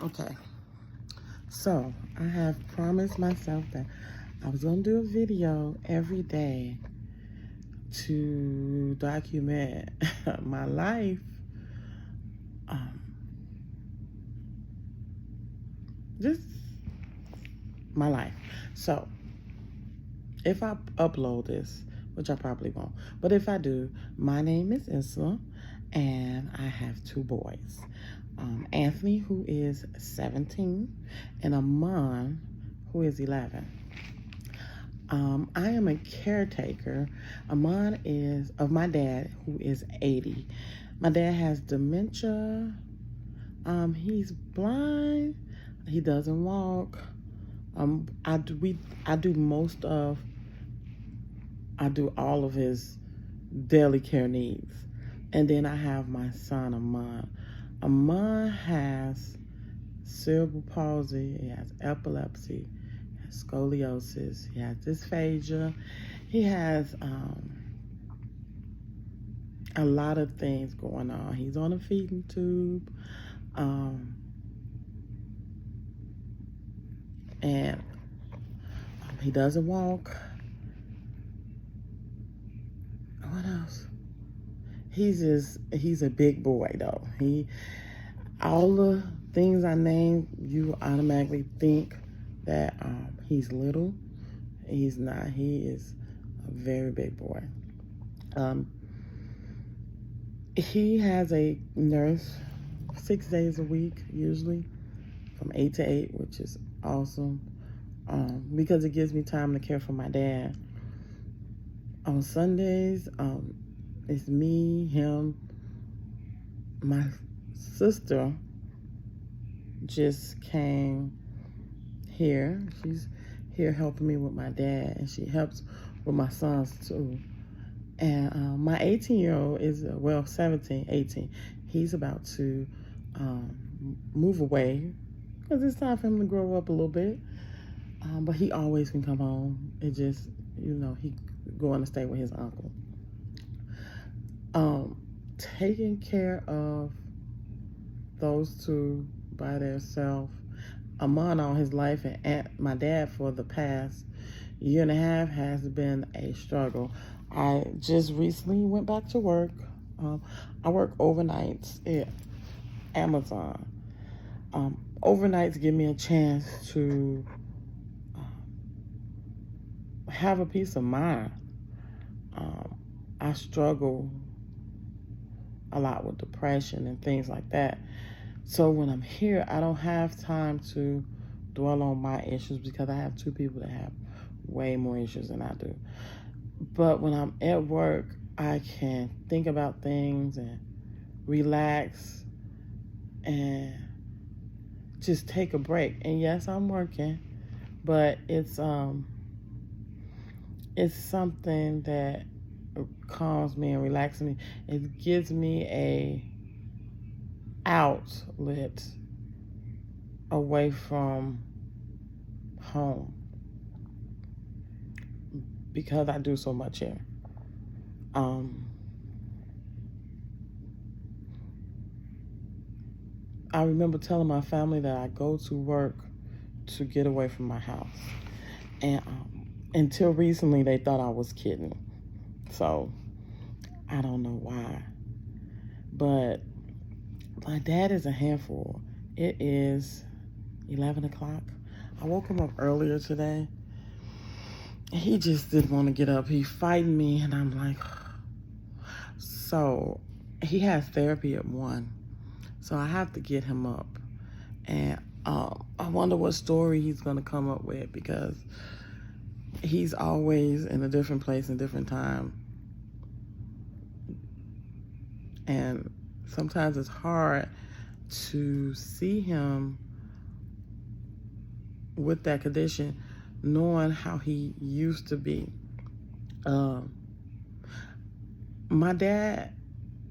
Okay, so I have promised myself that I was going to do a video every day to document my life. Um, just my life. So if I upload this, which I probably won't, but if I do, my name is Isla, and I have two boys. Anthony, who is 17, and Amon, who is 11. I am a caretaker. Amon is of my dad, who is 80. My dad has dementia. He's blind. He doesn't walk. I do all of his daily care needs. And then I have my son, Amon. Amon has cerebral palsy, he has epilepsy, he has scoliosis, he has dysphagia, he has a lot of things going on. He's on a feeding tube, and he doesn't walk. What else? He's a big boy though. All the things I named, you automatically think that he's little. He's not. He is a very big boy. He has a nurse 6 days a week, usually from 8 to 8, which is awesome, because it gives me time to care for my dad. On Sundays, it's me, him, my sister just came here. She's here helping me with my dad, and she helps with my sons too. And my 18-year-old is, 17, 18. He's about to move away because it's time for him to grow up a little bit. But he always can come home. It just, he going to stay with his uncle. Taking care of those two by themselves, Amon all his life, and my dad for the past year and a half has been a struggle. I just recently went back to work. I work overnights at Amazon. Overnights give me a chance to have a peace of mind. I struggle a lot with depression and things like that. So when I'm here, I don't have time to dwell on my issues because I have two people that have way more issues than I do. But when I'm at work, I can think about things and relax and just take a break. And yes, I'm working, but it's something that calms me and relaxes me. It gives me a outlet away from home because I do so much here. I remember telling my family that I go to work to get away from my house. And until recently, they thought I was kidding. So I don't know why. But my dad is a handful. It is 11 o'clock. I woke him up earlier today. He just didn't want to get up. He fighting me, and I'm like, so he has therapy at 1. So I have to get him up. And I wonder what story he's going to come up with because he's always in a different place and different time. And sometimes it's hard to see him with that condition, knowing how he used to be. My dad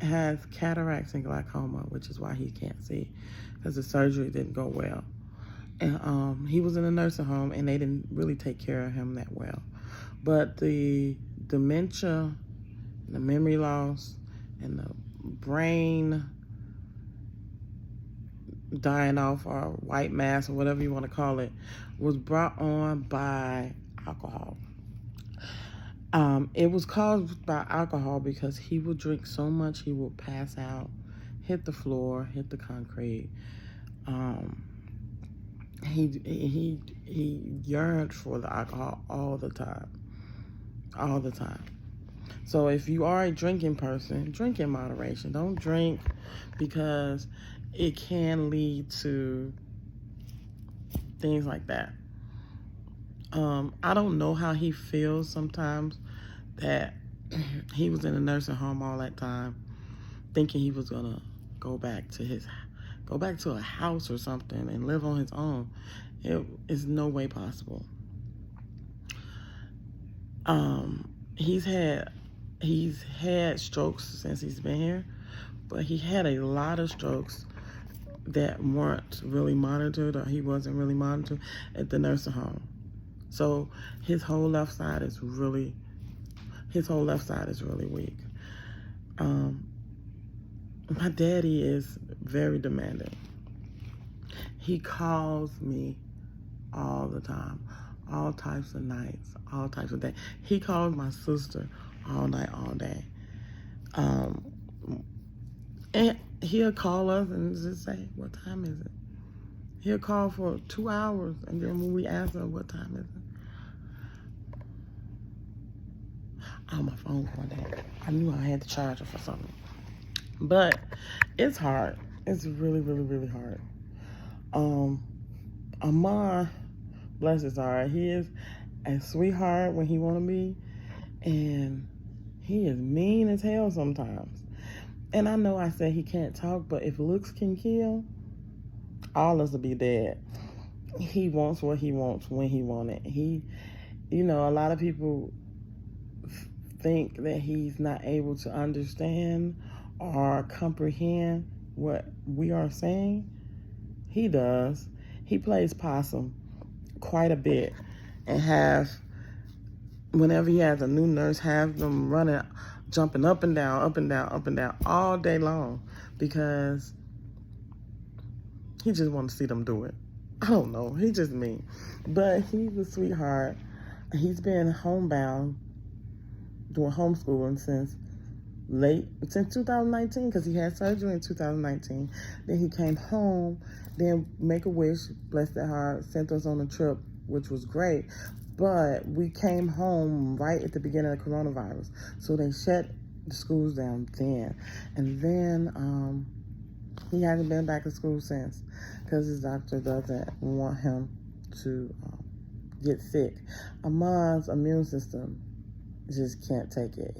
has cataracts and glaucoma, which is why he can't see, because the surgery didn't go well. And he was in a nursing home, and they didn't really take care of him that well. But the dementia, the memory loss, and the brain dying off, or white mass, or whatever you want to call it, was brought on by alcohol. It was caused by alcohol because he would drink so much he would pass out, hit the floor, hit the concrete. He yearned for the alcohol all the time. So if you are a drinking person, drink in moderation. Don't drink because it can lead to things like that. I don't know how he feels sometimes that he was in a nursing home all that time, thinking he was gonna go back to a house or something and live on his own. It is no way possible. He's had strokes since he's been here, but he had a lot of strokes that weren't really monitored, or he wasn't really monitored at the nursing home. So his whole left side is really weak. My daddy is very demanding. He calls me all the time, all types of nights, all types of days. He calls my sister all night, all day. And he'll call us and just say, "What time is it?" He'll call for 2 hours, and then when we ask him, "What time is it?" Oh, my phone going down. I knew I had to charge it for something. But it's hard. It's really, really, really hard. Amar, bless his heart, he is a sweetheart when he want to be, and he is mean as hell sometimes. And I know I said he can't talk, but if looks can kill, all of us will be dead. He wants what he wants when he wants it. A lot of people think that he's not able to understand or comprehend what we are saying. He does. He plays possum quite a bit, and whenever he has a new nurse, have them running, jumping up and down, up and down, up and down all day long, because he just wants to see them do it. I don't know. He's just mean. But he's a sweetheart. He's been homebound, doing homeschooling since 2019, because he had surgery in 2019. Then he came home, then Make-A-Wish, bless their heart, sent us on a trip, which was great. But we came home right at the beginning of the coronavirus. So they shut the schools down then. And then he hasn't been back to school since, because his doctor doesn't want him to get sick. Amar's immune system just can't take it.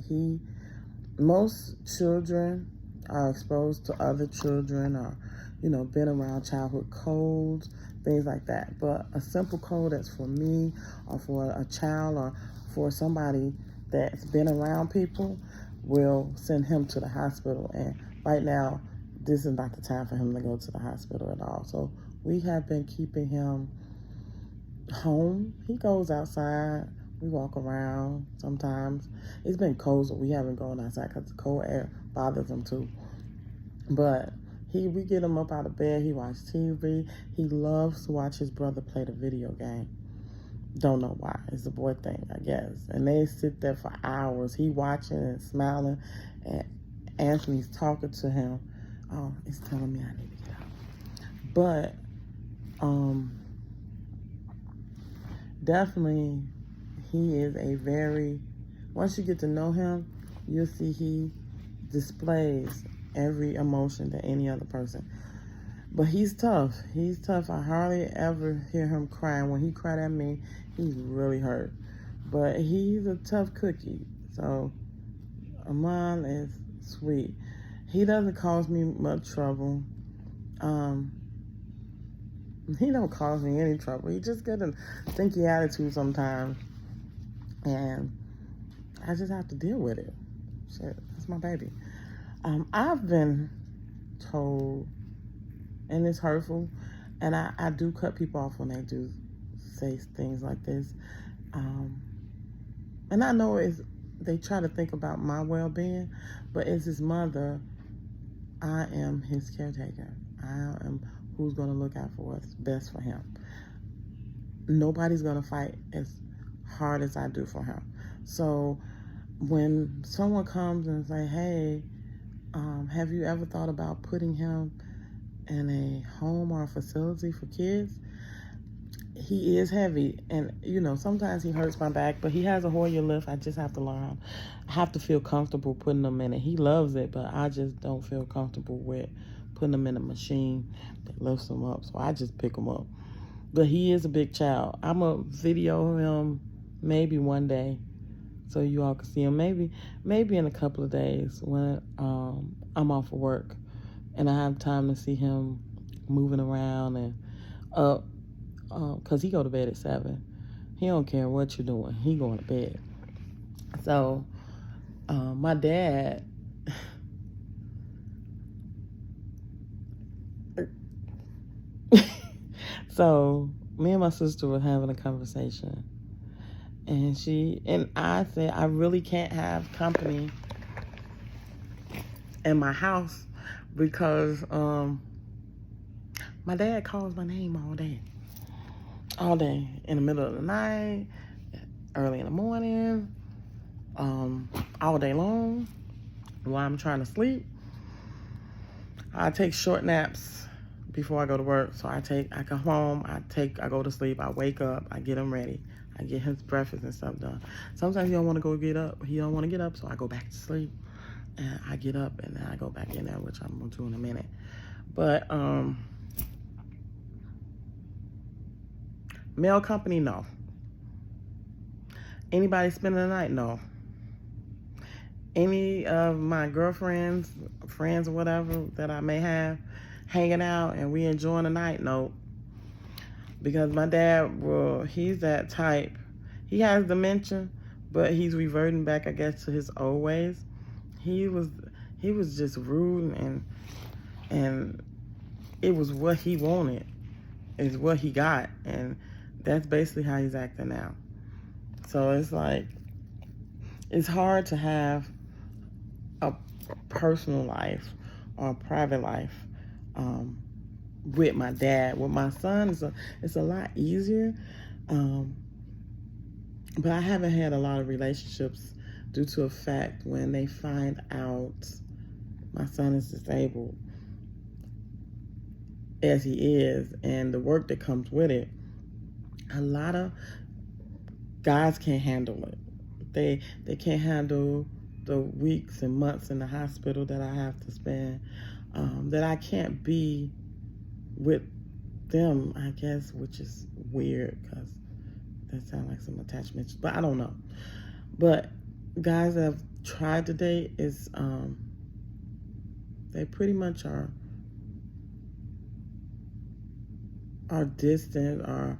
Most children are exposed to other children, or, been around childhood colds, things like that. But a simple cold that's for me, or for a child, or for somebody that's been around people, will send him to the hospital. And right now, this is not the time for him to go to the hospital at all. So we have been keeping him home. He goes outside. We walk around sometimes. It's been cold, so we haven't gone outside because the cold air bothers him too. But we get him up out of bed. He watches TV. He loves to watch his brother play the video game. Don't know why. It's a boy thing, I guess. And they sit there for hours. He watching and smiling, and Anthony's talking to him. Oh, it's telling me I need to get out. But definitely, he is once you get to know him, you'll see he displays every emotion that any other person. But he's tough. I hardly ever hear him crying. When he cried at me, he's really hurt. But he's a tough cookie. So Amon is sweet. He doesn't cause me much trouble. He don't cause me any trouble. He just got a stinky attitude sometimes. And I just have to deal with it. Shit, that's my baby. I've been told, and it's hurtful, and I do cut people off when they do say things like this. And I know they try to think about my well-being, but as his mother, I am his caretaker. I am who's going to look out for what's best for him. Nobody's going to fight as hard as I do for him. So when someone comes and say, hey, have you ever thought about putting him in a home or a facility for kids? He is heavy, and sometimes he hurts my back, but he has a Hoyer lift. I just have to learn. I have to feel comfortable putting him in it. He loves it, but I just don't feel comfortable with putting him in a machine that lifts him up, so I just pick him up. But he is a big child. I'm going to video him maybe one day so you all can see him. Maybe in a couple of days when I'm off of work and I have time to see him moving around and up. Because he go to bed at 7. He don't care what you're doing. He going to bed. So, my dad... So, me and my sister were having a conversation. And I said, I really can't have company in my house because my dad calls my name all day. All day, in the middle of the night, early in the morning, all day long, while I'm trying to sleep. I take short naps before I go to work. So I come home, I go to sleep, I wake up, I get him ready, I get his breakfast and stuff done. Sometimes he don't want to go get up. He don't want to get up, so I go back to sleep, and I get up and then I go back in there, which I'm gonna do in a minute. But mail company, no. Anybody spending the night, no. Any of my girlfriends, friends, or whatever that I may have hanging out and we enjoying the night, no. Because my dad, he's that type. He has dementia, but he's reverting back, I guess, to his old ways. He was just rude, and it was what he wanted, is what he got, and that's basically how he's acting now. So it's like, it's hard to have a personal life or a private life with my dad. With my son, it's a lot easier. But I haven't had a lot of relationships due to a fact when they find out my son is disabled, as he is, and the work that comes with it. A lot of guys can't handle it. They can't handle the weeks and months in the hospital that I have to spend, that I can't be with them, I guess, which is weird because that sounds like some attachments, but I don't know. But guys that have tried to date is, they pretty much are distant, or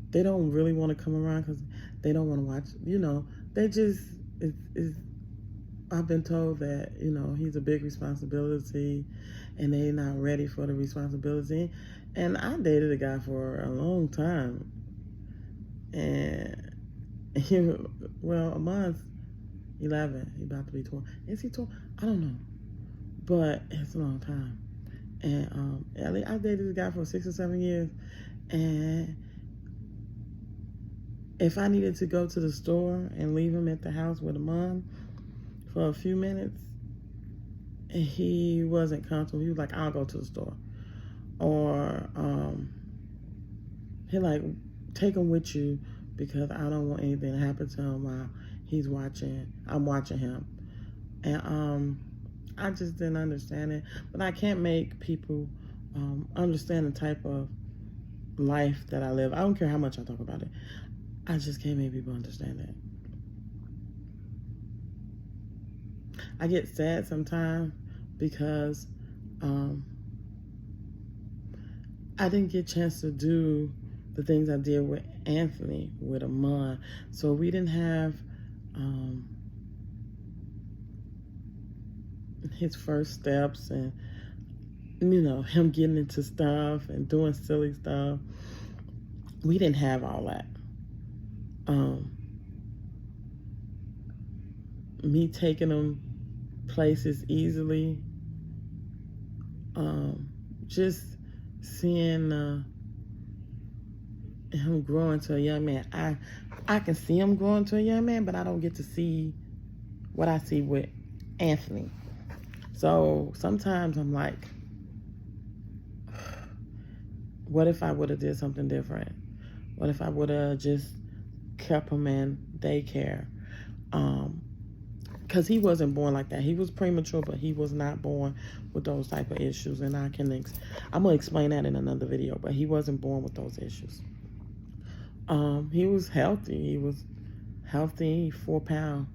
they don't really want to come around because they don't want to watch, they just, I've been told that, he's a big responsibility and they're not ready for the responsibility. And I dated a guy for a long time. And a month, 11, he about to be 12. Is he 12? I don't know. But it's a long time. And I dated this guy for 6 or 7 years. And if I needed to go to the store and leave him at the house with a mom for a few minutes, and he wasn't comfortable, he was like, I'll go to the store. Or he like, take him with you because I don't want anything to happen to him while I'm watching him. And I just didn't understand it. But I can't make people understand the type of life that I live. I don't care how much I talk about it. I just can't make people understand that. I get sad sometimes because I didn't get a chance to do the things I did with Anthony, with Amon. So we didn't have his first steps and, him getting into stuff and doing silly stuff. We didn't have all that. Me taking him places easily, just seeing him grow into a young man. I can see him grow into a young man, but I don't get to see what I see with Anthony. So sometimes I'm like, what if I would have did something different? What if I would have just kept him in daycare? Because he wasn't born like that. He was premature, but he was not born with those type of issues. And I'm going to explain that in another video, but he wasn't born with those issues. He was healthy. He was healthy, 4 pounds.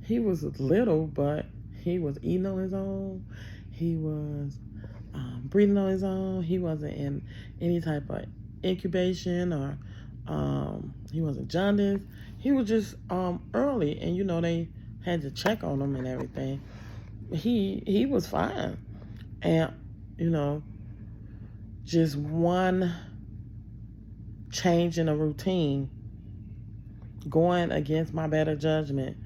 He was little, but he was eating on his own. He was breathing on his own. He wasn't in any type of incubation or he wasn't jaundiced. He was just early, and you know they had to check on him and everything. He was fine, and you know, just one change in a routine, going against my better judgment,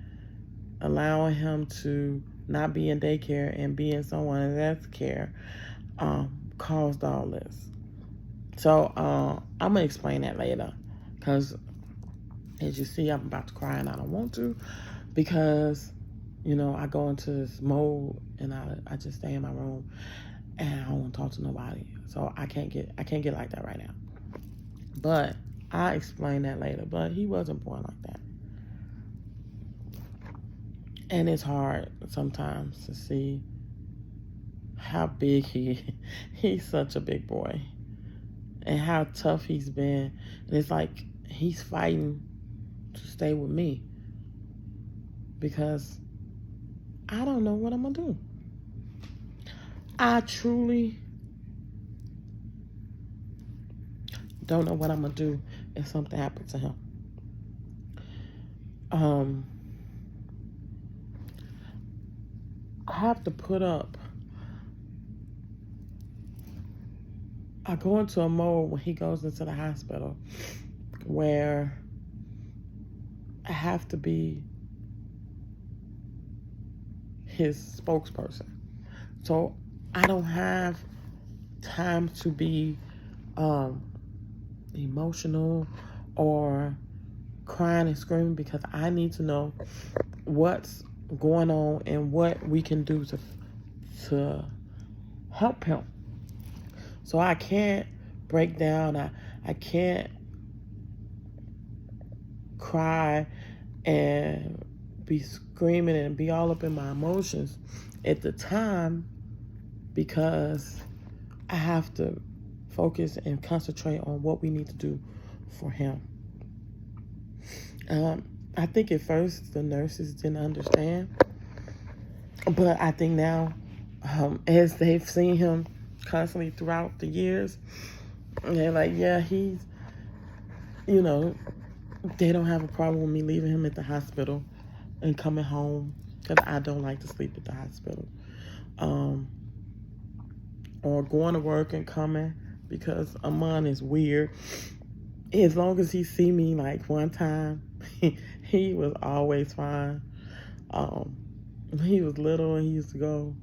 allowing him to not be in daycare and be in someone else's care, caused all this. So I'm gonna explain that later, because as you see, I'm about to cry and I don't want to, because you know I go into this mode and I just stay in my room and I don't want to talk to nobody. So I can't get like that right now. But I'll explain that later. But he wasn't born like that. And it's hard sometimes to see how big he's such a big boy. And how tough he's been. And it's like he's fighting to stay with me. Because I don't know what I'm going to do. I truly don't know what I'm going to do if something happens to him. I have to put up. I go into a mode when he goes into the hospital where I have to be his spokesperson. So I don't have time to be emotional or crying and screaming, because I need to know what's going on and what we can do to help him. So I can't break down. I can't cry and be screaming and be all up in my emotions at the time, because I have to focus and concentrate on what we need to do for him. I think at first the nurses didn't understand, but I think now, as they've seen him constantly throughout the years, they're like, yeah, he's, you know, they don't have a problem with me leaving him at the hospital and coming home, because I don't like to sleep at the hospital, or going to work and coming, because Amon is weird. As long as he see me like one time, he was always fine. He was little and he used to go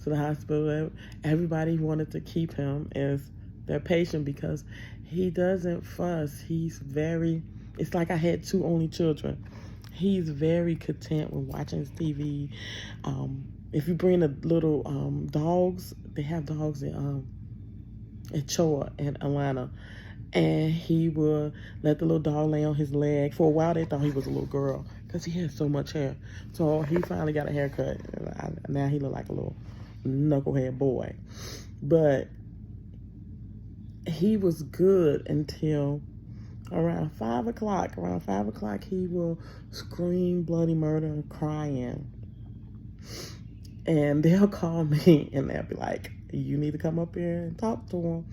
to the hospital. Everybody wanted to keep him as their patient because he doesn't fuss. It's like I had 2 only children. He's very content with watching his TV. If you bring the little dogs, they have dogs in Choa in Atlanta, and he would let the little dog lay on his leg. For a while, they thought he was a little girl because he had so much hair. So he finally got a haircut. Now he look like a little knucklehead boy. But he was good until around 5 o'clock. Around 5 o'clock, he will scream bloody murder, crying. And they'll call me and they'll be like, you need to come up here and talk to him.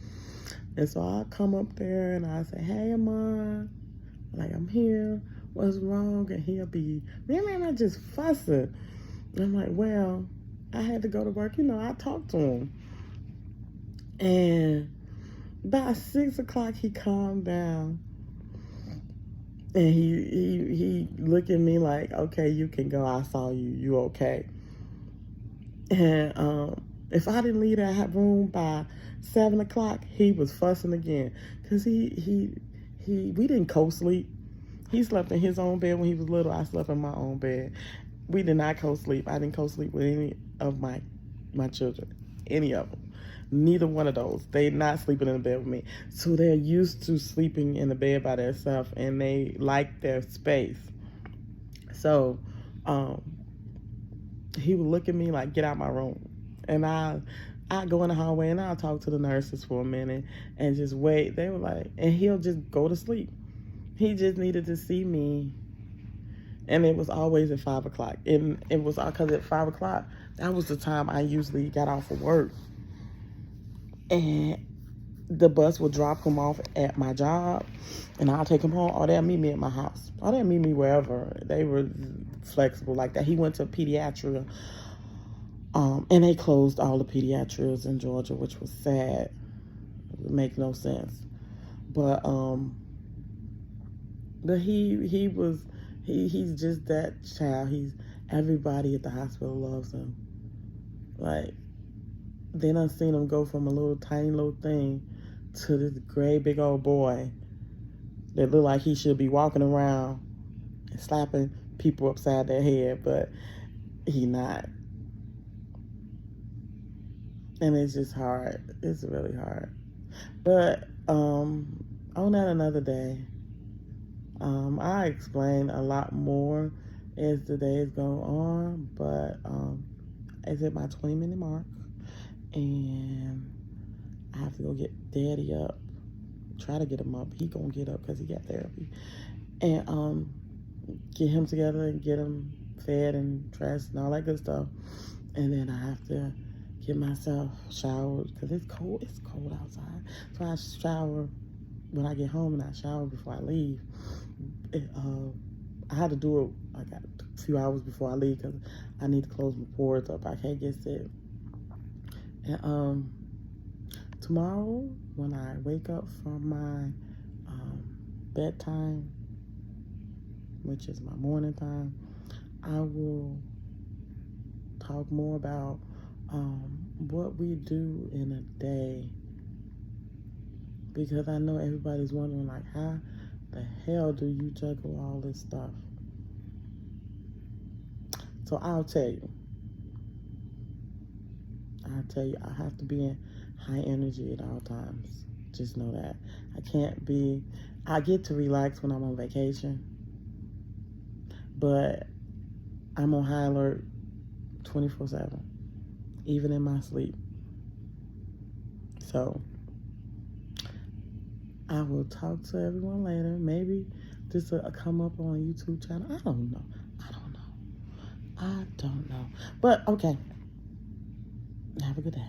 And so I'll come up there and I'll say, hey, Amon, like, I'm here. What's wrong? And he'll be, man, I just fussing. And I'm like, well, I had to go to work. I talked to him. And by 6 o'clock, he calmed down. And he looked at me like, okay, you can go. I saw you. You okay? And If I didn't leave that room by 7 o'clock, he was fussing again. Because we didn't co-sleep. He slept in his own bed when he was little. I slept in my own bed. We did not co-sleep. I didn't co-sleep with any of my children. Any of them. Neither one of those. They not sleeping in the bed with me. So they're used to sleeping in the bed by themselves, and they like their space. So he would look at me like, get out my room. And I go in the hallway and I'll talk to the nurses for a minute and just wait. They were like, and he'll just go to sleep. He just needed to see me. And it was always at 5 o'clock. And it was because at 5 o'clock, that was the time I usually got off of work. And the bus would drop him off at my job, and I'll take him home, or they'll meet me at my house. Or they'll meet me wherever. They were flexible like that. He went to pediatria, and they closed all the pediatrias in Georgia, which was sad. It makes no sense. But he's just that child. Everybody at the hospital loves him. Like, then I seen him go from a little tiny little thing to this great big old boy that looked like he should be walking around and slapping people upside their head, but he not. And it's just hard. It's really hard. But on that another day, I explain a lot more as the days go on, but it's at my 20-minute mark, and I have to go get Daddy up. Try to get him up. He gonna get up because he got therapy, and get him together and get him fed and dressed and all that good stuff. And then I have to get myself showered because it's cold. It's cold outside, so I shower when I get home and I shower before I leave. I had to do it like a few hours before I leave because I need to close my pores up. I can't get sick. And tomorrow, when I wake up from my bedtime, which is my morning time, I will talk more about what we do in a day, because I know everybody's wondering, like, how the hell do you juggle all this stuff? So I'll tell you, I have to be in high energy at all times. Just know that. I get to relax when I'm on vacation, but I'm on high alert 24/7, even in my sleep. So I will talk to everyone later. Maybe this will come up on YouTube channel. I don't know. But okay. Have a good day.